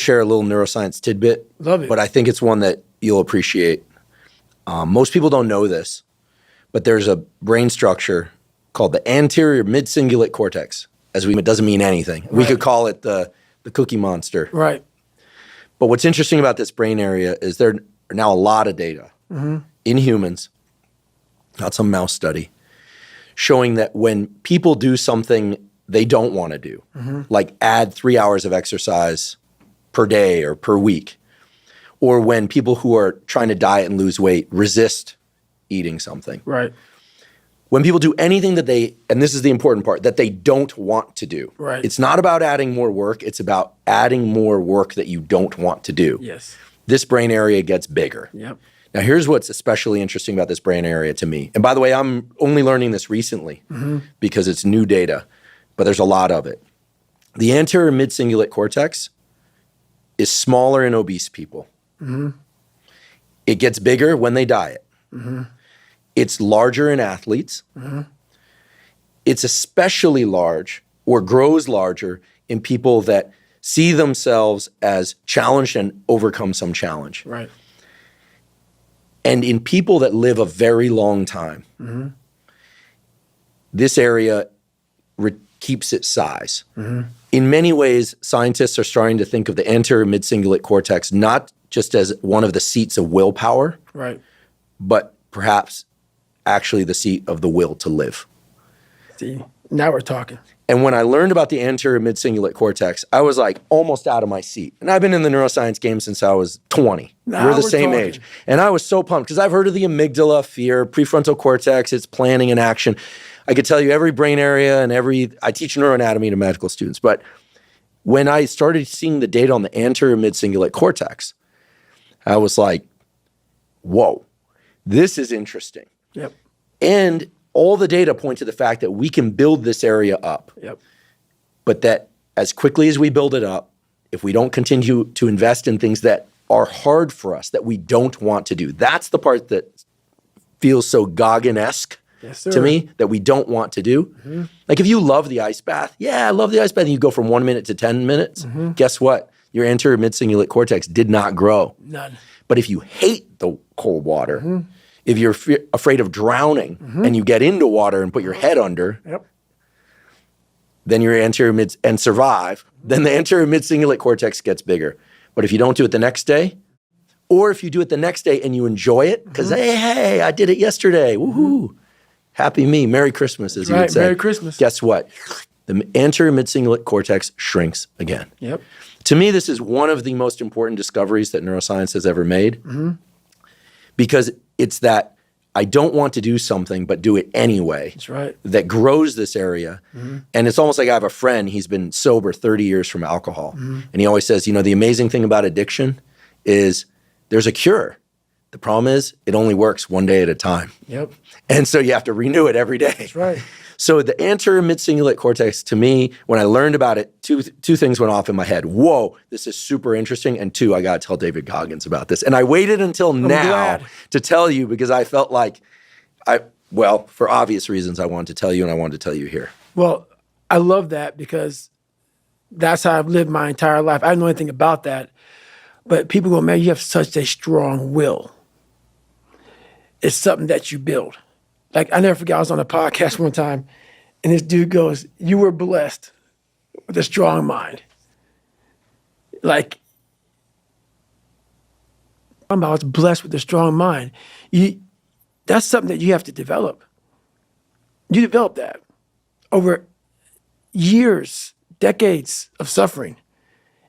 share a little neuroscience tidbit. Love it. But I think it's one that you'll appreciate. Most people don't know this, but there's a brain structure called the anterior mid-cingulate cortex. It doesn't mean anything. Right. We could call it the Cookie Monster. Right. But what's interesting about this brain area is there are now a lot of data in humans, not some mouse study, showing that when people do something they don't want to do, like add 3 hours of exercise per day or per week, or when people who are trying to diet and lose weight resist eating something. Right. When people do anything that and this is the important part, that they don't want to do. Right. It's not about adding more work. It's about adding more work that you don't want to do. Yes. This brain area gets bigger. Yep. Now, here's what's especially interesting about this brain area to me. And by the way, I'm only learning this recently because it's new data, but there's a lot of it. The anterior mid-cingulate cortex is smaller in obese people. It gets bigger when they diet. It's larger in athletes. It's especially large or grows larger in people that see themselves as challenged and overcome some challenge. Right. And in people that live a very long time, this area keeps its size. In many ways, scientists are starting to think of the anterior mid-cingulate cortex not just as one of the seats of willpower, right, but perhaps actually the seat of the will to live. See, now we're talking. And when I learned about the anterior mid-cingulate cortex, I was like almost out of my seat. And I've been in the neuroscience game since I was 20. Now we're the same talking. age. And I was so pumped because I've heard of the amygdala, fear, prefrontal cortex, it's planning and action. I could tell you every brain area and I teach neuroanatomy to medical students. But when I started seeing the data on the anterior mid-cingulate cortex, I was like, whoa, this is interesting. Yep. And all the data point to the fact that we can build this area up. Yep. But that as quickly as we build it up, if we don't continue to invest in things that are hard for us, that we don't want to do, that's the part that feels so Goggin-esque to me, that we don't want to do. Like if you love the ice bath, I love the ice bath, and you go from 1 minute to 10 minutes, guess what? Your anterior mid-cingulate cortex did not grow. None. But if you hate the cold water, if you're afraid of drowning and you get into water and put your head under, then your anterior mid and survive, then the anterior mid-cingulate cortex gets bigger. But if you don't do it the next day, or if you do it the next day and you enjoy it, because hey, I did it yesterday, woohoo, happy me, Merry Christmas, as you would say. Merry Christmas. Guess what? The anterior mid-cingulate cortex shrinks again. Yep. To me, this is one of the most important discoveries that neuroscience has ever made, because it's that I don't want to do something, but do it anyway. That's right. That grows this area. And it's almost like I have a friend, he's been sober 30 years from alcohol. And he always says, the amazing thing about addiction is there's a cure. The problem is it only works one day at a time. Yep. And so you have to renew it every day. That's right. So the anterior mid-cingulate cortex, to me, when I learned about it, two things went off in my head. Whoa, this is super interesting. And two, I got to tell David Goggins about this. And I waited until now to tell you because I felt like, for obvious reasons, I wanted to tell you and I wanted to tell you here. Well, I love that because that's how I've lived my entire life. I don't know anything about that. But people go, man, you have such a strong will. It's something that you build. Like, I never forget, I was on a podcast one time, and this dude goes, you were blessed with a strong mind. Like, I was blessed with a strong mind. That's something that you have to develop. You develop that over years, decades of suffering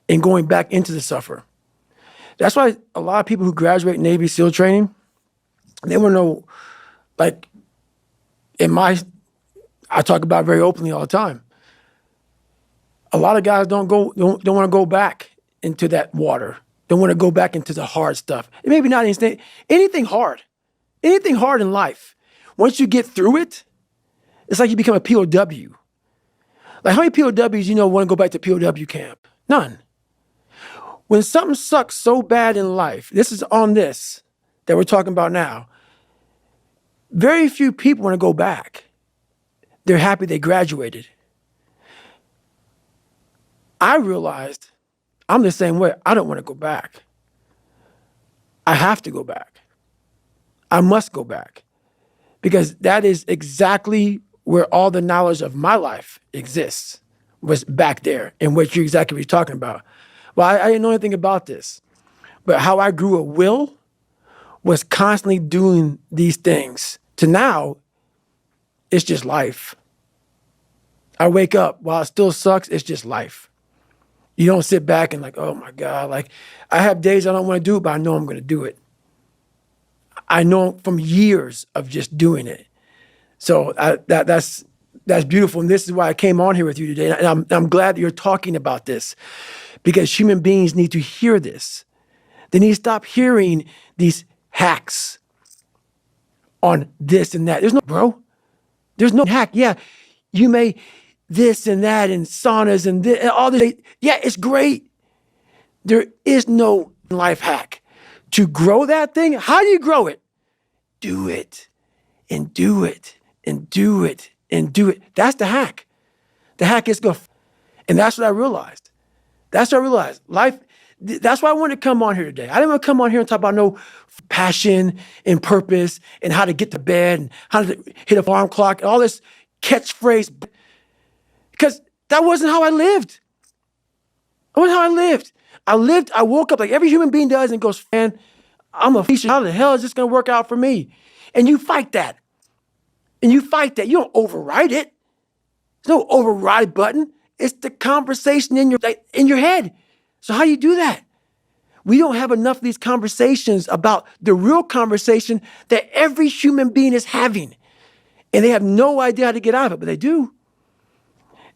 and going back into the suffer. That's why a lot of people who graduate Navy SEAL training, they want to know, like, I talk about it very openly all the time. A lot of guys don't want to go back into that water. Don't want to go back into the hard stuff. And maybe not anything hard in life. Once you get through it, it's like you become a POW. Like how many POWs want to go back to POW camp? None. When something sucks so bad in life, this is on this that we're talking about now, very few people want to go back. They're happy they graduated. I realized I'm the same way. I don't want to go back. I have to go back. I must go back because that is exactly where all the knowledge of my life exists, was back there and what you're talking about. Well, I didn't know anything about this, but how I grew a will was constantly doing these things to now it's just life. I wake up while it still sucks. It's just life. You don't sit back and like, oh my God, like I have days I don't want to do it, but I know I'm going to do it. I know from years of just doing it. So that's beautiful. And this is why I came on here with you today. And I'm glad that you're talking about this because human beings need to hear this. They need to stop hearing these hacks on this and that. There's no hack. Yeah, you may this and that and saunas and this, and all this. Yeah, it's great. There is no life hack. To grow that thing, how do you grow it? Do it and do it and do it and do it. That's the hack. The hack is go. And that's what I realized. Life, that's why I wanted to come on here today. I didn't want to come on here and talk about no passion and purpose and how to get to bed and how to hit a alarm clock and all this catchphrase. Because that wasn't how I lived. I woke up like every human being does and goes, man, I'm a feature. How the hell is this going to work out for me? And you fight that. You don't override it. There's no override button. It's the conversation in your head. So how do you do that? We don't have enough of these conversations about the real conversation that every human being is having. And they have no idea how to get out of it, but they do.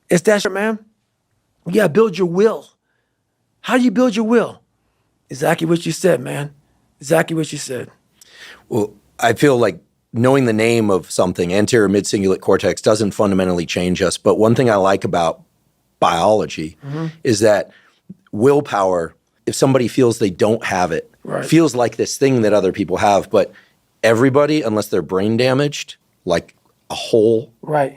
It's that shit, man. You gotta build your will. How do you build your will? Exactly what you said, man. Exactly what you said. Well, I feel like knowing the name of something, anterior mid-cingulate cortex, doesn't fundamentally change us. But one thing I like about biology is that willpower, if somebody feels they don't have it, feels like this thing that other people have. But everybody, unless they're brain damaged, like a hole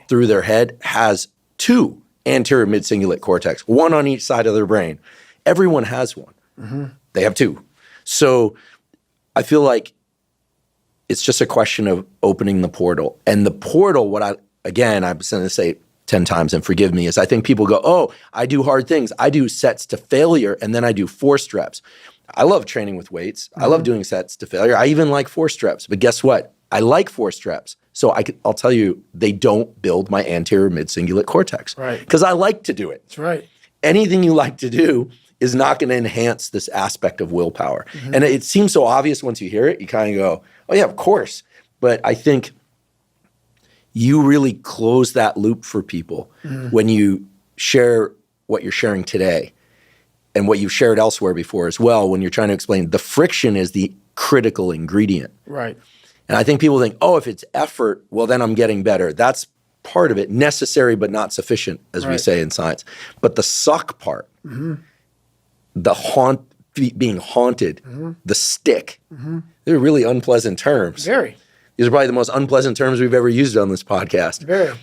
through their head, has two anterior mid-cingulate cortex, one on each side of their brain. Everyone has one. They have two. So I feel like it's just a question of opening the portal. And the portal, I'm going to say 10 times and forgive me, is I think people go, oh, I do hard things. I do sets to failure, and then I do forced reps. I love training with weights. I love doing sets to failure. I even like forced reps. But guess what? I like forced reps. So I'll tell you, they don't build my anterior mid-cingulate cortex. Because I like to do it. That's right. Anything you like to do is not going to enhance this aspect of willpower. And it seems so obvious once you hear it. You kind of go, oh yeah, of course. But I think you really close that loop for people when you share what you're sharing today and what you've shared elsewhere before as well, when you're trying to explain the friction is the critical ingredient. Right. And I think people think, oh, if it's effort, well, then I'm getting better. That's part of it, necessary but not sufficient, as we say in science. But the suck part, the being haunted, the stick, they're really unpleasant terms. Very. These are probably the most unpleasant terms we've ever used on this podcast. Very.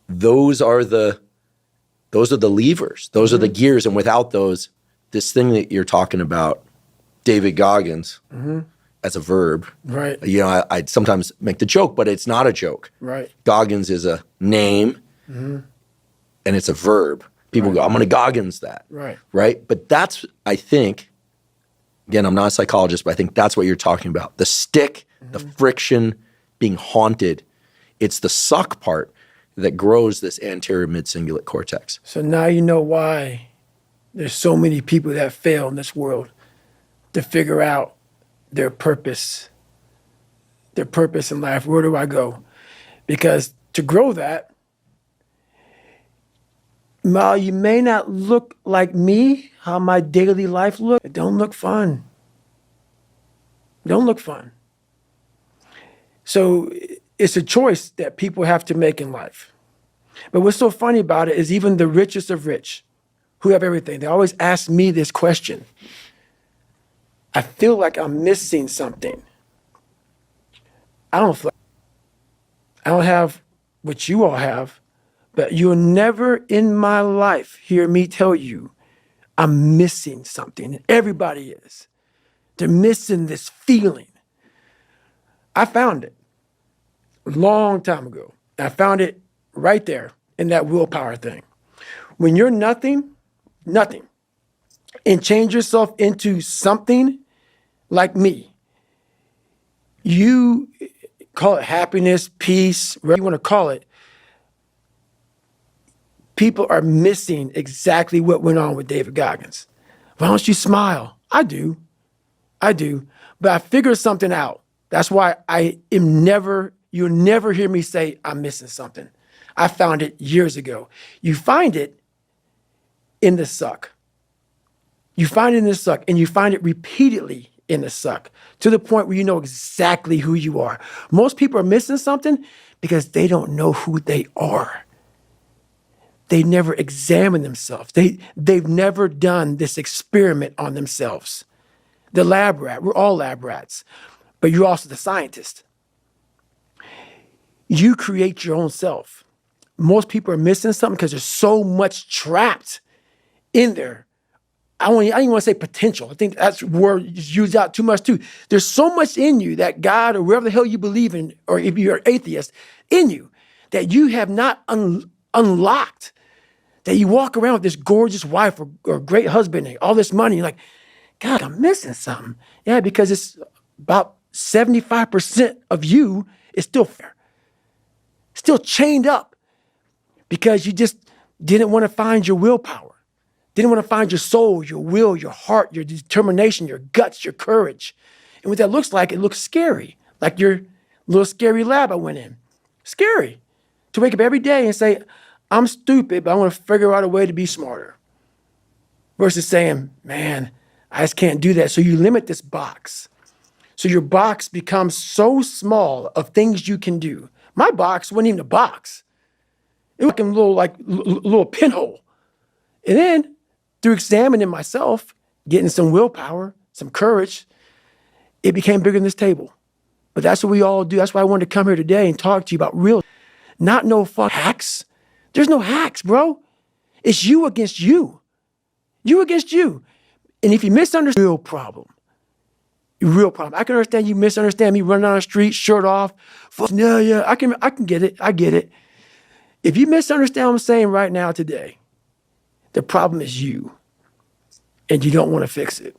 Those are the levers. Those are the gears. And without those, this thing that you're talking about, David Goggins, as a verb. Right. You know, I'd sometimes make the joke, but it's not a joke. Right. Goggins is a name, and it's a verb. People go, I'm going to Goggins that. Right. Right? But that's, I think, again, I'm not a psychologist, but I think that's what you're talking about. The stick, the friction, being haunted. It's the suck part that grows this anterior mid-cingulate cortex. So now you know why there's so many people that fail in this world to figure out their purpose in life. Where do I go? Because to grow that, while you may not look like me, how my daily life looks, it don't look fun. Don't look fun. So it's a choice that people have to make in life. But what's so funny about it is even the richest of rich, who have everything, they always ask me this question. I feel like I'm missing something. I don't have what you all have, but you'll never in my life hear me tell you I'm missing something. And everybody is. They're missing this feeling. I found it a long time ago. I found it right there in that willpower thing. When you're nothing, and change yourself into something like me, you call it happiness, peace, whatever you want to call it, people are missing exactly what went on with David Goggins. Why don't you smile? I do. But I figured something out. That's why you'll never hear me say I'm missing something. I found it years ago. You find it in the suck. You find it in the suck, and you find it repeatedly in the suck to the point where you know exactly who you are. Most people are missing something because they don't know who they are. They never examine themselves. They've never done this experiment on themselves. The lab rat, we're all lab rats, but you're also the scientist. You create your own self. Most people are missing something because there's so much trapped in there. I don't even want to say potential. I think that's word used out too much too. There's so much in you that God or wherever the hell you believe in, or if you're an atheist, in you that you have not unlocked. That you walk around with this gorgeous wife or great husband and all this money. You're like, God, I'm missing something. Yeah, because it's about 75% of you is still fair, still chained up because you just didn't want to find your willpower. Didn't want to find your soul, your will, your heart, your determination, your guts, your courage. And what that looks like, it looks scary. Like your little scary lab I went in. Scary. To wake up every day and say, I'm stupid, but I want to figure out a way to be smarter. Versus saying, man, I just can't do that. So you limit this box. So your box becomes so small of things you can do. My box wasn't even a box. It was like a little pinhole. And then through examining myself, getting some willpower, some courage, it became bigger than this table. But that's what we all do. That's why I wanted to come here today and talk to you about real, not no fuck hacks. There's no hacks, bro. It's you against you. You against you. And if you misunderstand, real problem. I can understand you misunderstand me running down the street, shirt off. Yeah, I can get it. I get it. If you misunderstand what I'm saying right now today, the problem is you, and you don't want to fix it.